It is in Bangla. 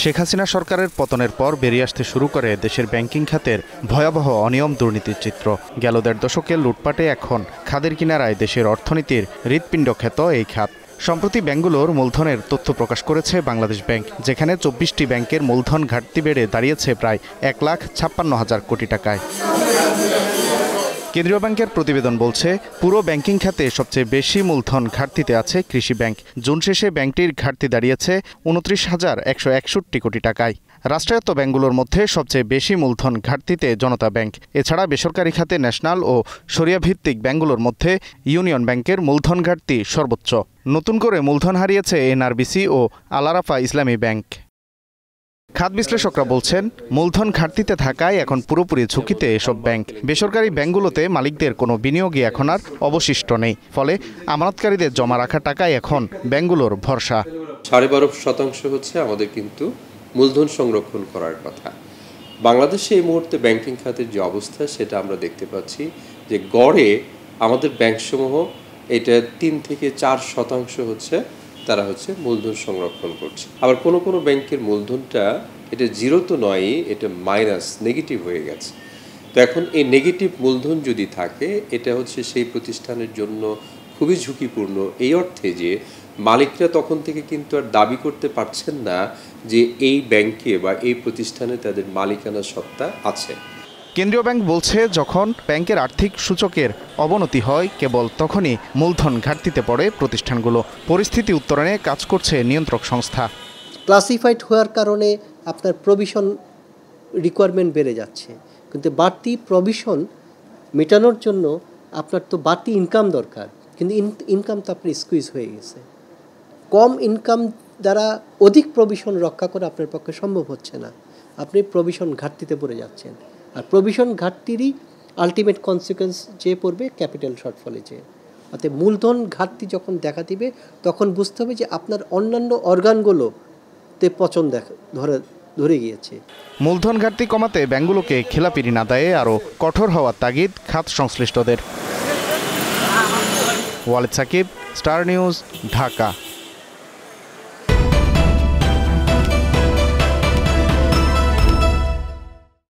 শেখ হাসিনা সরকারের পতনের পর বেরিয়ে আসতে শুরু করে দেশের ব্যাংকিং খাতের ভয়াবহ অনিয়ম দুর্নীতির চিত্র। গেল ১.৫ দশকের লুটপাটে এখন খাদের কিনারায় দেশের অর্থনীতির হৃৎপিণ্ড খ্যাত এই খাত। সম্প্রতি ব্যাংকগুলোর মূলধনের তথ্য প্রকাশ করেছে বাংলাদেশ ব্যাংক, যেখানে ২৪টি ব্যাংকের মূলধন ঘাটতি বেড়ে দাঁড়িয়েছে প্রায় ১,৫৬,০০০ কোটি টাকায়। কেন্দ্রীয় ব্যাংকের প্রতিবেদন বলছে, পুরো ব্যাংকিং খাতে সবচেয়ে বেশি মূলধন ঘাটতিতে আছে কৃষি ব্যাংক। জুন শেষে ব্যাংকটির ঘাটতি দাঁড়িয়েছে ২৯,১৬১ কোটি টাকায়। রাষ্ট্রায়ত্ত ব্যাংকগুলোর মধ্যে সবচেয়ে বেশি মূলধন ঘাটতিতে জনতা ব্যাংক। এছাড়া বেসরকারি খাতে ন্যাশনাল ও শরিয়া ভিত্তিক ব্যাংকগুলোর মধ্যে ইউনিয়ন ব্যাংকের মূলধন ঘাটতি সর্বোচ্চ। নতুন করে মূলধন হারিয়েছে এনআরবিসি ও আল আরাফা ইসলামী ব্যাংক। খাত বিশ্লেষকরা বলছেন, মূলধন ঘাটতিতে থাকায় এখন পুরোপুরি ঝুঁকিতে এসব ব্যাংক। বেসরকারি ব্যাংকগুলোতে মালিকদের কোনো বিনিয়োগই এখন আর অবশিষ্ট নেই। ফলে আমানতকারীদের জমা রাখা টাকাই এখন ব্যাংকগুলোর ভরসা। 12.5% হচ্ছে আমাদের কিন্তু মূলধন সংরক্ষণ করার কথা। বাংলাদেশে এই মুহূর্তে ব্যাংকিং খাতের যে অবস্থা সেটা আমরা দেখতে পাচ্ছি যে গড়ে আমাদের ব্যাংকসমূহ এটা 3 থেকে 4% হচ্ছে তারা হচ্ছে মূলধন সংরক্ষণ করছে। আবার কোনো কোনো ব্যাংকের মূলধনটা এটা জিরো তো নয়, এটা মাইনাস নেগেটিভ হয়ে গেছে। তো এখন এই নেগেটিভ মূলধন যদি থাকে এটা হচ্ছে সেই প্রতিষ্ঠানের জন্য খুবই ঝুঁকিপূর্ণ, এই অর্থে যে মালিকরা তখন থেকে কিন্তু আর দাবি করতে পারছেন না যে এই ব্যাংকে বা এই প্রতিষ্ঠানে তাদের মালিকানা সত্তা আছে। কেন্দ্রীয় ব্যাংক বলছে, যখন ব্যাংকের আর্থিক সূচকের অবনতি হয় কেবল তখনই মূলধন ঘাটতিতে পড়ে প্রতিষ্ঠানগুলো। পরিস্থিতি উত্তরণে কাজ করছে নিয়ন্ত্রক সংস্থা। ক্লাসিফাইড হওয়ার কারণে আপনার প্রভিশন রিকোয়ারমেন্ট বেড়ে যাচ্ছে, কিন্তু বাড়তি প্রভিশন মেটানোর জন্য আপনার তো বাড়তি ইনকাম দরকার, কিন্তু ইনকাম তো আপনার স্কুইজ হয়ে গেছে। কম ইনকাম দ্বারা অধিক প্রভিশন রক্ষা করা আপনার পক্ষে সম্ভব হচ্ছে না। আপনি প্রভিশন ঘাটতিতে পড়ে যাচ্ছেন, আর প্রভিশন ঘাটতিরই আলটিমেট কনসিকুয়েন্স যে পড়বে ক্যাপিটাল শর্টফলে যে। অর্থাৎ মূলধন ঘাটতি যখন দেখা দিবে তখন বুঝতে হবে যে আপনার অন্যান্য অর্গানগুলোতে পচন ধরে গিয়েছে। মূলধন ঘাটতি কমাতে ব্যাংকগুলোকে খেলাপি ঋণ আদায়ে আরও কঠোর হওয়ার তাগিদ খাত সংশ্লিষ্টদের। Walid Sakib, Star News, Dhaka.